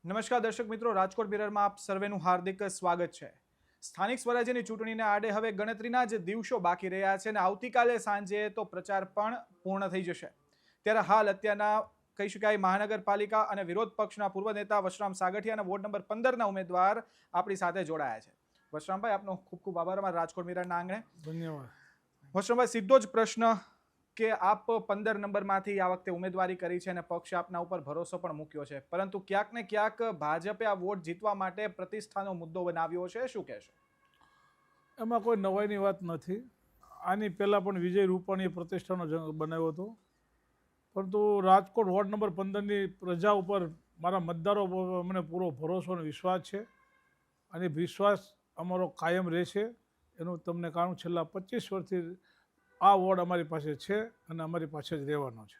નમસ્કાર દર્શક મિત્રો, રાજકોટ મિરરમાં આપ સર્વેનું હાર્દિક સ્વાગત છે। સ્થાનિક સ્વરાજ્યની ચૂંટણીને આડે હવે ગણતરીના જ દિવસો બાકી રહ્યા છે અને આવતીકાલે સાંજે તો પ્રચાર પણ પૂર્ણ થઈ જશે। ત્યારે હાલ અત્યારના કહી શકાય મહાનગરપાલિકા અને વિરોધ પક્ષના પૂર્વ નેતા વશરામ સાગઠિયા અને વોર્ડ નંબર 15ના ઉમેદવાર આપણી સાથે જોડાયા છે। વશરામભાઈ, આપનો ખૂબ ખૂબ આભાર અમારા રાજકોટ મિરરના આંગણે। ધન્યવાદ। વશરામભાઈ, સીધો જ પ્રશ્ન કે આપ 15 નંબરમાંથી આ વખતે ઉમેદવારી કરી છે અને પક્ષે આપના ઉપર ભરોસો પણ મૂક્યો છે, પરંતુ ક્યાંક ને ક્યાંક ભાજપે આ વોટ જીતવા માટે પ્રતિષ્ઠાનો મુદ્દો બનાવ્યો છે, શું કહેશો? એમાં કોઈ નવાઈની વાત નથી। આની પહેલાં પણ વિજય રૂપાણીએ પ્રતિષ્ઠાનો બનાવ્યો હતો, પરંતુ રાજકોટ વોર્ડ નંબર 15ની પ્રજા ઉપર મારા મતદારો પર મને પૂરો ભરોસો અને વિશ્વાસ છે અને વિશ્વાસ અમારો કાયમ રહેશે। એનું તમને કારણ છેલ્લા 25 વર્ષથી આ વોર્ડ અમારી પાસે છે અને અમારી પાસે જ રહેવાનો છે।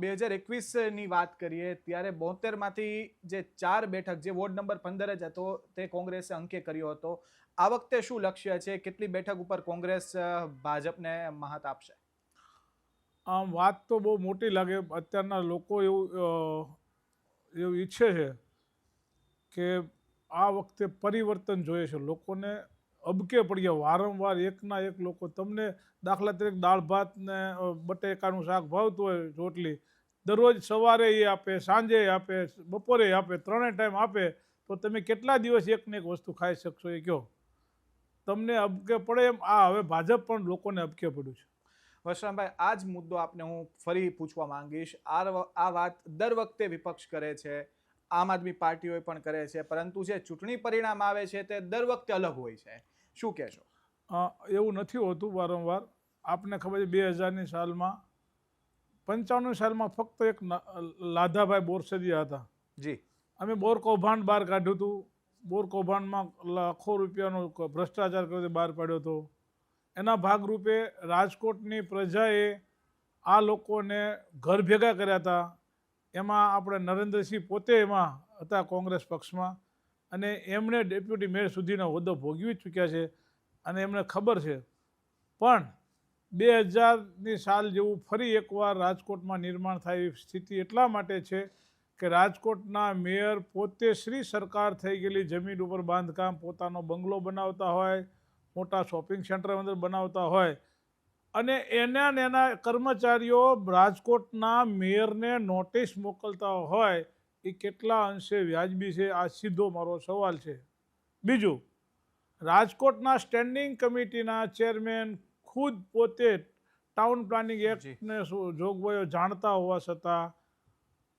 2021ની વાત કરીએ ત્યારે 72માંથી જે 4 બેઠક, જે વોર્ડ નંબર 15 જ હતો, તે કોંગ્રેસે અંકે કર્યો હતો। આ વખતે શું લક્ષ્ય છે? કેટલી બેઠક ઉપર કોંગ્રેસ ભાજપને મહાત આપશે? આમ વાત તો બહુ મોટી લાગે। અત્યારના લોકો એવું ઈચ્છે છે કે આ વખતે પરિવર્તન જોઈએ છે। લોકોને અબકે પડી ગયા, વારંવાર એકના એક લોકો તમને દાખલા તરીકે દાળ ભાત ને બટેકાનું શાક ભાવતું હોય, રોટલી દરરોજ સવારે એ આપે, સાંજે આપે, બપોરે આપે, ત્રણેય ટાઈમ આપે, તો તમે કેટલા દિવસ એકને એક વસ્તુ ખાઈ શકશો એ કહો? તમને અબકે પડે એમ આ હવે ભાજપ પણ લોકોને અબકે પડ્યું છે। વશરામભાઈ, આ જ મુદ્દો આપને હું ફરી પૂછવા માંગીશ। આ વાત દર વખતે વિપક્ષ કરે છે, આમ આદમી પાર્ટીઓ પણ કરે છે, પરંતુ જે ચૂંટણી પરિણામ આવે છે તે દર વખતે અલગ હોય છે, શું કહેશો? એવું નથી હોતું વારંવાર। આપને ખબર છે 2000ની સાલમાં, 95ની સાલમાં ફક્ત એક લાધાભાઈ બોરસદિયા હતા। જી, અમે બોર કૌભાંડ બહાર કાઢ્યું હતું। બોર કૌભાંડમાં લાખો રૂપિયાનો ભ્રષ્ટાચાર કર્યો બહાર પાડ્યો હતો। એના ભાગરૂપે રાજકોટની પ્રજાએ આ લોકોને ઘર ભેગા કર્યા હતા। એમાં આપણે નરેન્દ્રસિંહ પોતે એમાં હતા કોંગ્રેસ પક્ષમાં, અને એમણે ડેપ્યુટી મેયર સુધીનો હોદ્દો ભોગવી ચૂક્યા છે અને એમને ખબર છે। પણ 2000ની સાલ જેવું ફરી એકવાર રાજકોટમાં નિર્માણ થાય એવી સ્થિતિ એટલા માટે છે કે રાજકોટના મેયર પોતે શ્રી સરકાર થઈ ગયેલી જમીન ઉપર બાંધકામ, પોતાનો બંગલો બનાવતા હોય, મોટા શોપિંગ સેન્ટર અંદર બનાવતા હોય, અને એના કર્મચારીઓ રાજકોટના મેયરને નોટિસ મોકલતા હોય, એ કેટલા અંશે વ્યાજબી છે? આ સીધો મારો સવાલ છે। બીજું, રાજકોટના સ્ટેન્ડિંગ કમિટીના ચેરમેન ખુદ પોતે ટાઉન પ્લાનિંગ જી, એક્ટને જોગવાઈઓ જાણતા હોવા છતાં,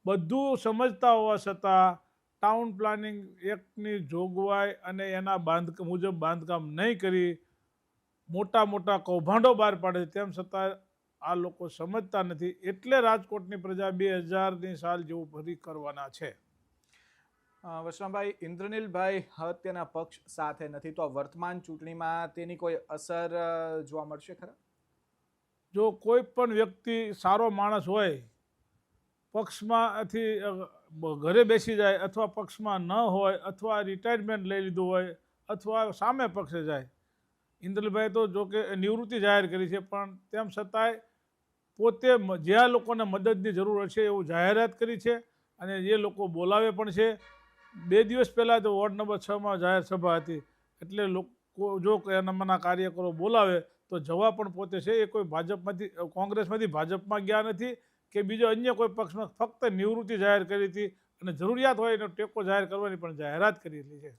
બધું સમજતા હોવા છતાં, ટાઉન પ્લાનિંગ એક્ટની જોગવાઈ અને એના મુજબ બાંધકામ નહીં કરી મોટા મોટા કૌભાંડો બહાર પાડે છે, તેમ છતાં આ લોકો સમજતા નથી। એટલે રાજકોટની પ્રજા 2000ની સાલ જેવું ફરી કરવાના છે। વશરામભાઈ, ઇન્દ્રનીલભાઈ અત્યારના પક્ષ સાથે નથી, તો વર્તમાન ચૂંટણીમાં તેની કોઈ અસર જોવા મળશે ખરા? જો કોઈ પણ વ્યક્તિ સારો માણસ હોય, પક્ષમાંથી ઘરે બેસી જાય, અથવા પક્ષમાં ન હોય, અથવા રિટાયરમેન્ટ લઈ લીધું હોય, અથવા સામે પક્ષે જાય, ઇન્દ્રભાઈ તો જો કે નિવૃત્તિ જાહેર કરી છે, પણ તેમ છતાંય પોતે જ્યાં લોકોને મદદની જરૂર હશે એવું જાહેરાત કરી છે અને એ લોકો બોલાવે પણ છે। 2 દિવસ પહેલાં તો વોર્ડ નંબર 6માં જાહેર સભા હતી, એટલે લોકો જો એનામાંના કાર્યકરો બોલાવે તો જવા પણ પોતે છે। એ કોઈ ભાજપમાંથી, કોંગ્રેસમાંથી ભાજપમાં ગયા નથી કે બીજો અન્ય કોઈ પક્ષમાં, ફક્ત નિવૃત્તિ જાહેર કરી હતી અને જરૂરિયાત હોય એનો ટેકો જાહેર કરવાની પણ જાહેરાત કરેલી છે।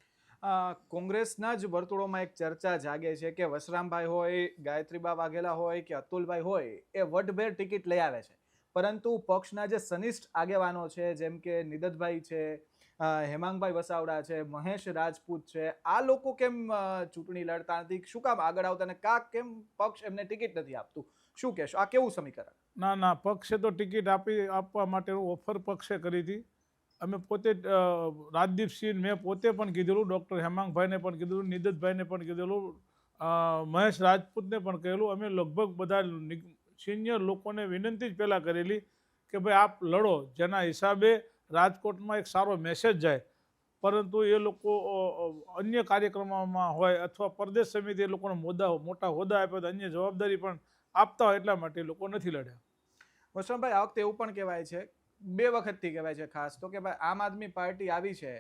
કોંગ્રેસના જ વર્તુળોમાં એક ચર્ચા જાગે છે કે વશરામભાઈ હોય, ગાયત્રીબા વાઘેલા હોય કે અતુલભાઈ હોય, એ વટભેર ટિકિટ લઈ આવે છે, પરંતુ પક્ષના જે સનિષ્ઠ આગેવાનો છે, જેમ કે નિદતભાઈ છે, હેમાંગભાઈ વસાવડા છે, મહેશ રાજપૂત છે, આ લોકો કેમ ચૂંટણી લડતા નથી? શું કામ આગળ આવતા ને કેમ પક્ષ એમને ટિકિટ નથી આપતું? શું કહેશો? આ કેવું સમીકરણ? ના, પક્ષે તો ટિકિટ આપવા માટેનું ઓફર પક્ષે કરી હતી। અમે પોતે રાજદીપસિંહ, મેં પોતે પણ કીધેલું, ડૉક્ટર હેમાંગભાઈને પણ કીધેલું, નિદતભાઈને પણ કીધેલું, મહેશ રાજપૂતને પણ કહેલું। અમે લગભગ બધા સિનિયર લોકોને વિનંતી જ પહેલાં કરેલી કે ભાઈ આપ લડો, જેના હિસાબે રાજકોટમાં એક સારો મેસેજ જાય। પરંતુ એ લોકો અન્ય કાર્યક્રમોમાં હોય, અથવા પ્રદેશ સમિતિ એ લોકોને મોટા હોદ્દા આપ્યા તો અન્ય જવાબદારી પણ આપતા હોય, એટલા માટે લોકો નથી લડ્યા। વશરામભાઈ, આ વખતે એવું પણ કહેવાય છે 2 વખતથી કહેવાય છે ખાસ તો કે ભાઈ આમ આદમી પાર્ટી આવી છે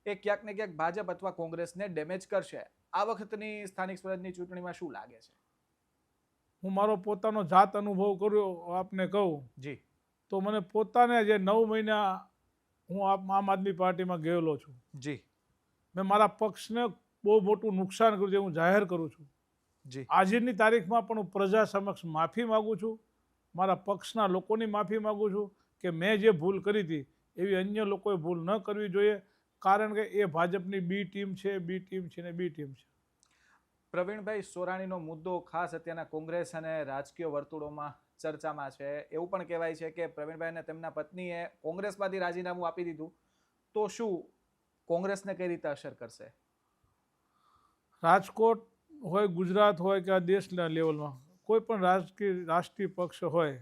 એ ક્યાંક ને ક્યાંક ભાજપ અથવા કોંગ્રેસને ડેમેજ કરશે. આ વખતની સ્થાનિક સ્વરાજની ચૂંટણીમાં શું લાગે છે? હું મારો પોતાનો જાત અનુભવ કર્યો આપને કહું જી. તો મને પોતાને જે 9 મહિના હું આમ આદમી પાર્ટીમાં ગયેલો છું. જી. મેં મારા પક્ષને બહુ મોટું નુકસાન કર્યું છે, હું જાહેર કરું છું. જી. આજની તારીખમાં પણ હું પ્રજા સમક્ષ માફી માગું છું. મારા પક્ષના લોકોની માફી માગું છું કે મેં જે ભૂલ કરી હતી એવી અન્ય લોકોએ ભૂલ ન કરવી જોઈએ, કારણ કે એ ભાજપની બી ટીમ છે, બી ટીમ છે ને બી ટીમ છે. પ્રવીણભાઈ સોરાણીનો મુદ્દો ખાસ અત્યારના કોંગ્રેસ અને રાજકીય વર્તુળોમાં ચર્ચામાં છે. એવું પણ કહેવાય છે કે પ્રવીણભાઈ અને તેમના પત્નીએ કોંગ્રેસમાંથી રાજીનામું આપી દીધું, તો શું કોંગ્રેસને કઈ રીતે અસર કરશે? રાજકોટ હોય, ગુજરાત હોય કે આ દેશના લેવલમાં કોઈ પણ રાષ્ટ્રીય પક્ષ હોય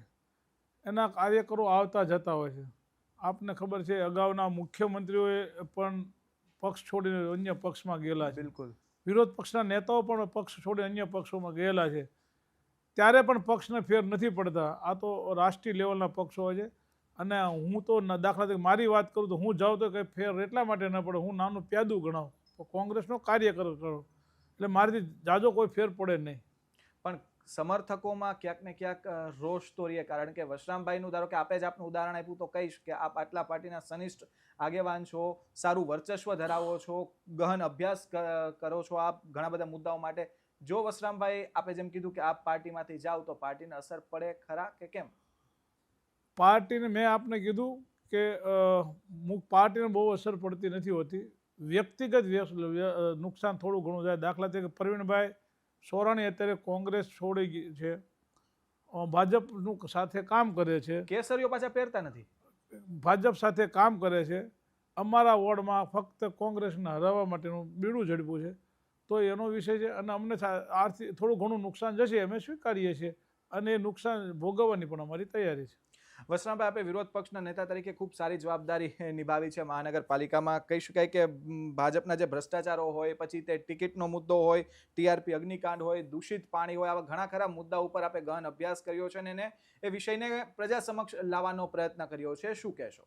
એના કાર્યકરો આવતા જતા હોય છે. આપને ખબર છે અગાઉના મુખ્યમંત્રીઓએ પણ પક્ષ છોડીને અન્ય પક્ષમાં ગયેલા છે. બિલકુલ. વિરોધ પક્ષના નેતાઓ પણ પક્ષ છોડી અન્ય પક્ષોમાં ગયેલા છે. ત્યારે પણ પક્ષને ફેર નથી પડતા. આ તો રાષ્ટ્રીય લેવલના પક્ષો હોય છે. અને હું તો દાખલા તરીકે મારી વાત કરું તો હું જાઉં તો કંઈ ફેર એટલા માટે ન પડે, હું નાનું પ્યાદું ગણાવું તો કોંગ્રેસનો કાર્યકર કરો એટલે મારાથી જાજો કોઈ ફેર પડે નહીં. પણ સમર્થકોમાં ક્યાંક ને ક્યાંક રોષ તો રહે, કારણ કે વશરામભાઈનું ધારો કે આપે જ આપનું ઉદાહરણ આપ્યું તો કહીશ કે આપ આટલા પાર્ટીના સનિષ્ઠ આગેવાન છો, સારું વર્ચસ્વ ધરાવો છો, ગહન અભ્યાસ કરો છો આપ ઘણા બધા મુદ્દાઓ માટે. જો વશરામભાઈ આપે જેમ કીધું કે આપ પાર્ટીમાંથી જાઓ તો પાર્ટીને અસર પડે ખરા કે કેમ? પાર્ટીને મેં આપને કીધું કે પાર્ટીને બહુ અસર પડતી નથી હોતી. વ્યક્તિગત નુકસાન થોડું ઘણું જાય. દાખલા તરીકે પ્રવીણભાઈ સોરાણી અત્યારે કોંગ્રેસ છોડી ગઈ છે, ભાજપનું સાથે કામ કરે છે. કેસરીઓ પાછા પહેરતા નથી. ભાજપ સાથે કામ કરે છે. અમારા વોર્ડમાં ફક્ત કોંગ્રેસને હરાવવા માટેનું બીડું ઝડપ્યું છે. તો એનો વિષય છે અને અમને આર્થિક થોડું ઘણું નુકસાન જશે, અમે સ્વીકારીએ છીએ અને એ નુકસાન ભોગવવાની પણ અમારી તૈયારી છે. વશરામભાઈ, આપે વિરોધ પક્ષના નેતા તરીકે ખૂબ સારી જવાબદારી નિભાવી છે મહાનગરપાલિકામાં. કહી શકાય કે ભાજપના જે ભ્રષ્ટાચારો હોય, પછી તે ટિકિટનો મુદ્દો હોય, ટીઆરપી અગ્નિકાંડ હોય, દૂષિત પાણી હોય, આવા ઘણા ખરા મુદ્દા ઉપર આપે ગહન અભ્યાસ કર્યો છે અને એને એ વિષયને પ્રજા સમક્ષ લાવવાનો પ્રયત્ન કર્યો છે. શું કહેશો?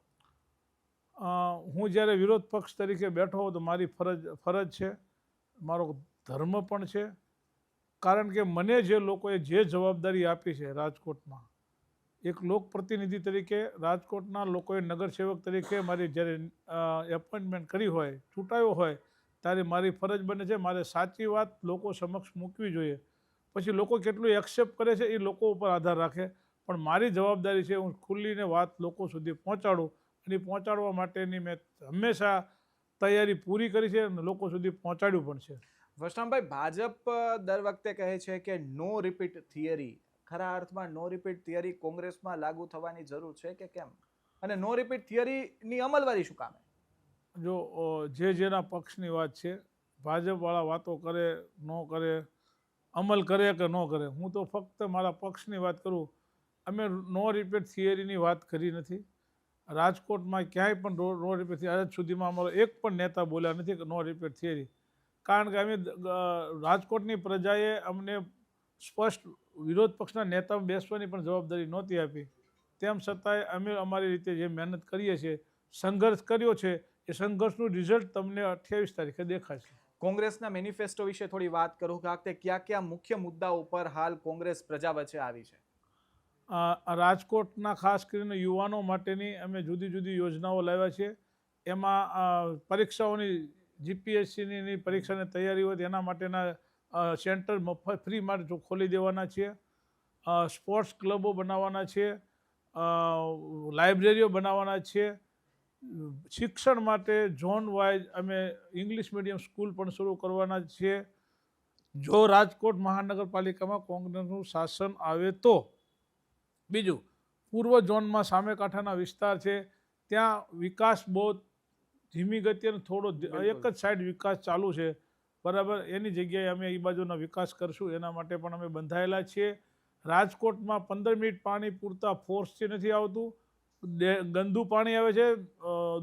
હું જ્યારે વિરોધ પક્ષ તરીકે બેઠો હોઉં તો મારી ફરજ છે, મારો ધર્મ પણ છે. કારણ કે મને જે લોકોએ જે જવાબદારી આપી છે રાજકોટમાં, એક લોકપ્રતિનિધિ તરીકે રાજકોટના લોકોએ નગરસેવક તરીકે મારી જ્યારે એપોઇન્ટમેન્ટ કરી હોય, ચૂંટાયો હોય, ત્યારે મારી ફરજ બને છે મારે સાચી વાત લોકો સમક્ષ મૂકવી જોઈએ. પછી લોકો કેટલું એક્સેપ્ટ કરે છે એ લોકો ઉપર આધાર રાખે, પણ મારી જવાબદારી છે હું ખુલ્લીને વાત લોકો સુધી પહોંચાડું અને પહોંચાડવા માટેની મેં હંમેશા તૈયારી પૂરી કરી છે અને લોકો સુધી પહોંચાડ્યું પણ છે. વશરામભાઈ, ભાજપ દર વખતે કહે છે કે નો રિપીટ થિયરી, ખરા અર્થમાં નો રિપીટ થિયરી કોંગ્રેસમાં લાગુ થવાની જરૂર છે કે કેમ? અને નો રિપીટ થિયરીની અમલવારી શું કામે? જો જેના પક્ષની વાત છે, ભાજપવાળા વાતો કરે ન કરે, અમલ કરે કે ન કરે, હું તો ફક્ત મારા પક્ષની વાત કરું. અમે નો રિપીટ થિયરીની વાત કરી નથી. રાજકોટમાં ક્યાંય પણ નો રિપીટ થિયરી આજ સુધીમાં અમારો એક પણ નેતા બોલ્યા નથી કે નો રિપીટ થિયરી. કારણ કે અમે રાજકોટની પ્રજાએ અમને સ્પષ્ટ વિરોધ પક્ષના નેતા બેસવાની પણ જવાબદારી નહોતી આપી. તેમ છતાંય અમે અમારી રીતે જે મહેનત કરીએ છીએ, સંઘર્ષ કર્યો છે, એ સંઘર્ષનું રિઝલ્ટ તમને 28 તારીખે દેખાશે. કોંગ્રેસના મેનિફેસ્ટો વિશે થોડી વાત કરું કે આ વખતે કયા કયા મુખ્ય મુદ્દાઓ ઉપર હાલ કોંગ્રેસ પ્રજા વચ્ચે આવી છે? રાજકોટના ખાસ કરીને યુવાનો માટેની અમે જુદી જુદી યોજનાઓ લાવ્યા છે. એમાં પરીક્ષાઓની જીપીએસસીની પરીક્ષાની તૈયારી હોય તેના માટેના સેન્ટર મફત ફ્રી માટે ખોલી દેવાના છે. સ્પોર્ટ્સ ક્લબો બનાવવાના છે, લાઇબ્રેરીઓ બનાવવાના છે. શિક્ષણ માટે ઝોન વાઇઝ અમે ઇંગ્લિશ મીડિયમ સ્કૂલ પણ શરૂ કરવાના છે. જો રાજકોટ મહાનગરપાલિકામાં કોંગ્રેસનું શાસન આવે તો. બીજું, પૂર્વ ઝોનમાં સામેકાંઠાના વિસ્તાર છે, ત્યાં વિકાસ બહુ ધીમી ગતિએ થોડો એક જ સાઈડ વિકાસ ચાલુ છે, બરાબર. એની જગ્યાએ અમે એ બાજુનો વિકાસ કરશું, એના માટે પણ અમે બંધાયેલા છીએ. રાજકોટમાં 15 મિનિટ પાણી પૂરતા ફોર્સથી નથી આવતું. ગંદુ પાણી આવે છે,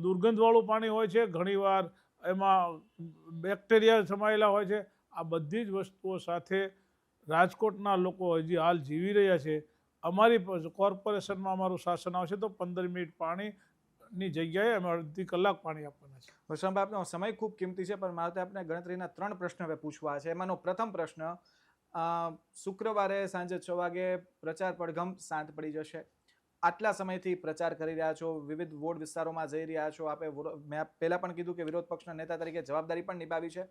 દુર્ગંધવાળું પાણી હોય છે, ઘણીવાર એમાં બેક્ટેરિયા સમાયેલા હોય છે. આ બધી જ વસ્તુઓ સાથે રાજકોટના લોકો હજી હાલ જીવી રહ્યા છે. અમારી કોર્પોરેશનમાં અમારું શાસન આવશે તો 15 મિનિટ પાણીની જગ્યાએ અમે અડધી કલાક પાણી આપવાના છે. વસરામભાઈ, આપનો સમય ખૂબ કિંમતી છે, પણ મારે તો આપણે ગણતરીના 3 પ્રશ્ન હવે પૂછવા છે. એમાંનો પ્રથમ પ્રશ્ન, શુક્રવારે સાંજે 6 વાગે પ્રચાર પડઘમ શાંત પડી જશે. આટલા સમયથી પ્રચાર કરી રહ્યા છો, વિવિધ વોર્ડ વિસ્તારોમાં જઈ રહ્યા છો. મેં પહેલા પણ કીધું કે વિરોધ પક્ષના નેતા તરીકે જવાબદારી પણ નિભાવી છે.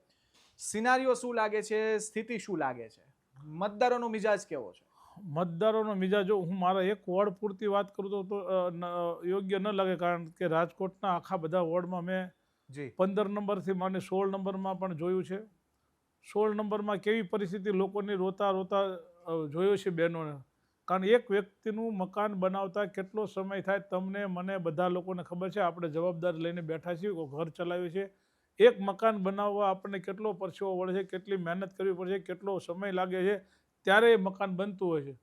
સિનારીઓ શું લાગે છે, સ્થિતિ શું લાગે છે, મતદારોનો મિજાજ કેવો છે? મતદારોનો મિજાજ, હું મારા એક વોર્ડ પૂરતી વાત કરું તો યોગ્ય ન લાગે, કારણ કે રાજકોટના આખા બધા વોર્ડમાં મેં જી 15 નંબરથી માંડી 16 નંબરમાં પણ જોયું છે. 16 નંબરમાં કેવી પરિસ્થિતિ લોકોની રોતા રોતા જોયો છે બહેનોને. કારણ એક વ્યક્તિનું મકાન બનાવતા કેટલો સમય થાય તમને મને બધા લોકોને ખબર છે. આપણે જવાબદારી લઈને બેઠા છીએ, ઘર ચલાવીએ છીએ. એક મકાન બનાવવા આપણને કેટલો પરસેવો વળે છે, કેટલી મહેનત કરવી પડે છે, કેટલો સમય લાગે છે, ત્યારે એ મકાન બનતું હોય છે.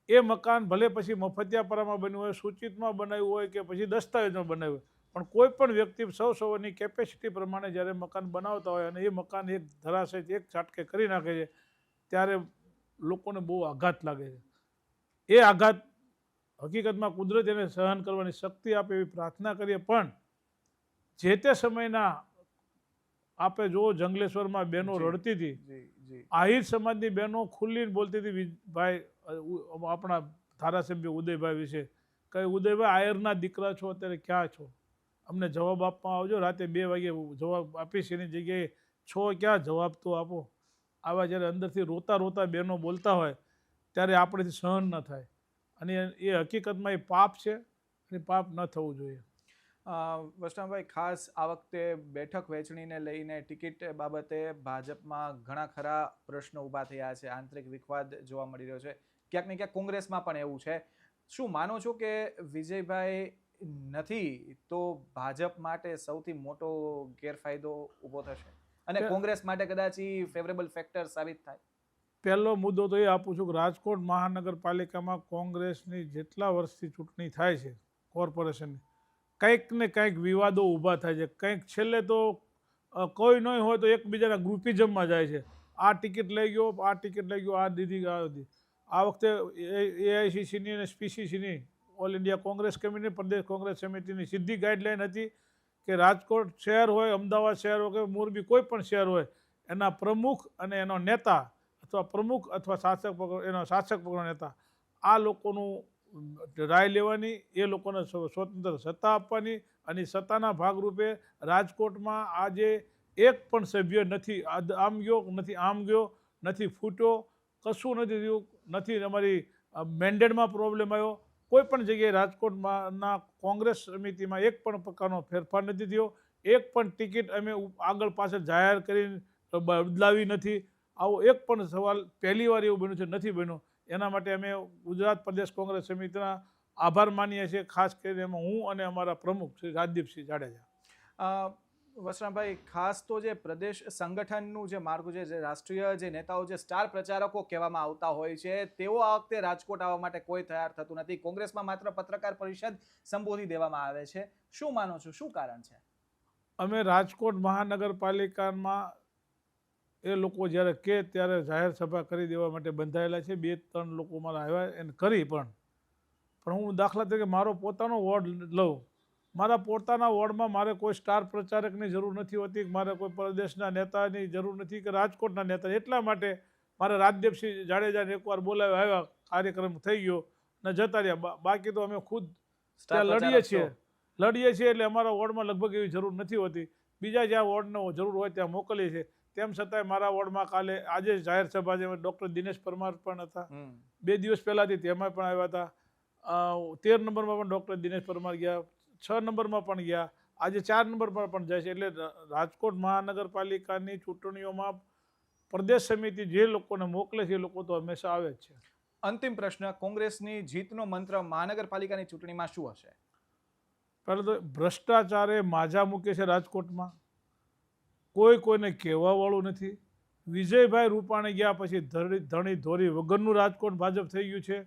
એ મકાન ભલે પછી મફતિયાપરામાં બન્યું હોય, સૂચિતમાં બનાવ્યું હોય કે પછી દસ્તાવેજમાં બનાવ્યું હોય, પણ કોઈ પણ વ્યક્તિ સૌની કેપેસિટી પ્રમાણે જ્યારે મકાન બનાવતા હોય અને એ મકાન એક ધરાશય એક ઝાટકે કરી નાખે છે, ત્યારે લોકોને બહુ આઘાત લાગે છે. એ આઘાત હકીકતમાં કુદરત એને સહન કરવાની શક્તિ આપે એવી પ્રાર્થના કરીએ. પણ જે તે સમયના આપણે જો જંગલેશ્વરમાં બહેનો રડતી હતી, જી જી આહિર સમાજની બહેનો ખુલ્લીને બોલતી હતી ભાઈ આપણા ધારાસભ્ય ઉદયભાઈ વિશે, કે ઉદયભાઈ આયરના દીકરા છો, અત્યારે ક્યાં છો, અમને જવાબ આપવા આવજો. રાતે 2 વાગે જવાબ આપીશ, એની જગ્યાએ છો ક્યાં, જવાબ તો આપો. આવા જ્યારે અંદરથી રોતા રોતા બહેનો બોલતા હોય ત્યારે આપણેથી સહન ન થાય, અને એ હકીકતમાં એ પાપ છે અને પાપ ન થવું જોઈએ. વસરામભાઈ, ખાસ આ વખતે બેઠક વહેંચણીને લઈને ટિકિટ બાબતે ભાજપમાં ઘણા ખરા પ્રશ્નો ઊભા થયા છે, આંતરિક વિખવાદ જોવા મળી રહ્યો છે. ક્યાંક ને ક્યાંક કોંગ્રેસમાં પણ એવું છે. શું માનો છો કે વિજયભાઈ નથી તો ભાજપ માટે સૌથી મોટો ગેરફાયદો ઊભો થશે અને કોંગ્રેસ માટે કદાચ ફેવરેબલ ફેક્ટર સાબિત થાય? પહેલો મુદ્દો તો એ આપું છું કે રાજકોટ મહાનગરપાલિકામાં કોંગ્રેસની જેટલા વર્ષથી ચૂંટણી થાય છે કોર્પોરેશનની, કંઈક ને કંઈક વિવાદો ઊભા થાય છે. કંઈક છેલ્લે તો કોઈ નહીં હોય તો એકબીજાના ગ્રુપિઝમમાં જાય છે. આ ટિકિટ લઈ ગયો, આ ટિકિટ લઈ ગયો, આ દીધી, આ દીધી. આ વખતે એઆઈસીસીની અને પીસીસીની ઓલ ઇન્ડિયા કોંગ્રેસ કમિટી, પ્રદેશ કોંગ્રેસ સમિતિની સીધી ગાઈડલાઈન હતી કે રાજકોટ શહેર હોય, અમદાવાદ શહેર હોય કે મોરબી કોઈ પણ શહેર હોય, એના પ્રમુખ અને એનો નેતા અથવા પ્રમુખ અથવા શાસક પક્ષનો નેતા, આ લોકોનું રાય લેવાની, એ લોકોને સ્વતંત્ર સત્તા આપવાની, અને સત્તાના ભાગરૂપે રાજકોટમાં આજે એક પણ સભ્ય નથી આમ ગયો, નથી આમ ગયો, નથી ફૂટ્યો, કશું નથી થયું, નથી અમારી મેન્ડેટમાં પ્રોબ્લેમ આવ્યો. કોઈ પણ જગ્યાએ રાજકોટમાંના કોંગ્રેસ સમિતિમાં એક પણ પ્રકારનો ફેરફાર નથી થયો. એક પણ ટિકિટ અમે આગળ પાછળ જાહેર કરીને બદલાવી નથી. આવો એક પણ સવાલ પહેલી વાર એવું બન્યું છે, નથી બન્યું. એના માટે અમે ગુજરાત પ્રદેશ કોંગ્રેસ સમિતિના આભાર માનીએ છીએ, ખાસ કરીને એમાં હું અને અમારા પ્રમુખ શ્રી રાજદીપસિંહ જાડેજા. વસરામભાઈ, ખાસ તો જે પ્રદેશ સંગઠનનું જે માળખું છે, જે રાષ્ટ્રીય જે નેતાઓ, જે સ્ટાર પ્રચારકો કહેવામાં આવતા હોય છે, તેઓ આ વખતે રાજકોટ આવવા માટે કોઈ તૈયાર થતું નથી. કોંગ્રેસમાં માત્ર પત્રકાર પરિષદ સંબોધી દેવામાં આવે છે. શું માનો છો, શું કારણ છે? અમે રાજકોટ મહાનગરપાલિકામાં એ લોકો જ્યારે કે ત્યારે જાહેર સભા કરી દેવા માટે બંધાયેલા છે. 2-3 લોકો મારા આવ્યા એને કરી, પણ હું દાખલા તરીકે મારો પોતાનો વોર્ડ લઉં. મારા પોતાના વોર્ડમાં મારે કોઈ સ્ટાર પ્રચારકની જરૂર નથી હોતી, મારે કોઈ પ્રદેશના નેતાની જરૂર નથી કે રાજકોટના નેતા. એટલા માટે મારે રાજદીપસિંહ જાડેજાને એકવાર બોલાવ્યા, આવ્યા, કાર્યક્રમ થઈ ગયો ને જતા રહ્યા. બાકી તો અમે ખુદ ત્યાં લડીએ છીએ, એટલે અમારા વોર્ડમાં લગભગ એવી જરૂર નથી હોતી. બીજા જ્યાં વોર્ડનો જરૂર હોય ત્યાં મોકલીએ છીએ. તેમ છતાંય મારા વોર્ડમાં આજે જાહેર સભા છે, ડૉક્ટર દિનેશ પરમાર પણ હતા, 2 દિવસ પહેલાંથી તેમાં પણ આવ્યા હતા. 13 નંબરમાં પણ ડૉક્ટર દિનેશ પરમાર ગયા, 6 નંબરમાં પણ ગયા, આજે 4 નંબર પર પણ જાય છે. એટલે રાજકોટ મહાનગરપાલિકાની ચૂંટણીઓમાં પ્રદેશ સમિતિ જે લોકોને મોકલે છે એ લોકો તો હંમેશા આવે જ છે. અંતિમ પ્રશ્ન, કોંગ્રેસની જીતનો મંત્ર મહાનગરપાલિકાની ચૂંટણીમાં શું હશે? પહેલાં તો ભ્રષ્ટાચારે માજા મૂકે છે રાજકોટમાં, કોઈને કહેવાવાળું નથી. વિજયભાઈ રૂપાણી ગયા પછી ધણી ધોરી વગરનું રાજકોટ ભાજપ થઈ ગયું છે.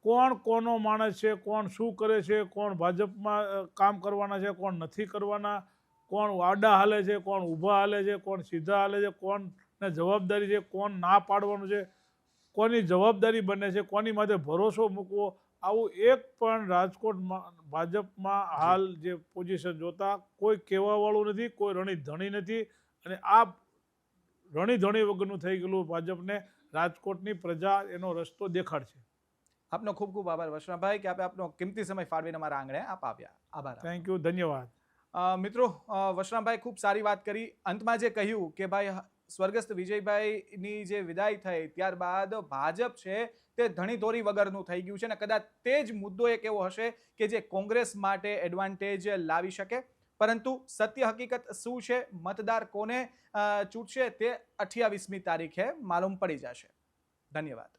કોણ કોનો માણસ છે, કોણ શું કરે છે, કોણ ભાજપમાં કામ કરવાના છે, કોણ નથી કરવાના, કોણ આડા હાલે છે, કોણ ઊભા હાલે છે, કોણ સીધા હાલે છે, કોણને જવાબદારી છે, કોણ ના પાડવાનું છે, કોની જવાબદારી બને છે, કોની માથે ભરોસો મૂકવો, આવું એક પણ રાજકોટમાં ભાજપમાં હાલ જે પોઝિશન જોતા કોઈ કહેવાવાળું નથી, કોઈ રણીધણી નથી. અને આ રણીધણી વગરનું થઈ ગયેલું ભાજપને રાજકોટની પ્રજા એનો રસ્તો દેખાડશે. આપનો ખૂબ ખૂબ આભાર વશરામભાઈ કે આપે આપનો કિંમતી સમય ફાળવીને અમારા આંગણે આપ આવ્યા. આભાર. થેન્ક યુ, ધન્યવાદ. મિત્રો, વશરામભાઈ ખૂબ સારી વાત કરી. અંતમાં જે કહ્યું કે ભાઈ સ્વર્ગસ્થ વિજયભાઈની જે વિદાય થઈ ત્યારબાદ ભાજપ છે તે ધણીધોરી વગરનું થઈ ગયું છે અને કદાચ તે જ મુદ્દો એક એવો હશે કે જે કોંગ્રેસ માટે એડવાન્ટેજ લાવી શકે. પરંતુ સત્ય હકીકત શું છે, મતદાર કોને ચૂંટશે તે 28મી તારીખે માલુમ પડી જશે. ધન્યવાદ.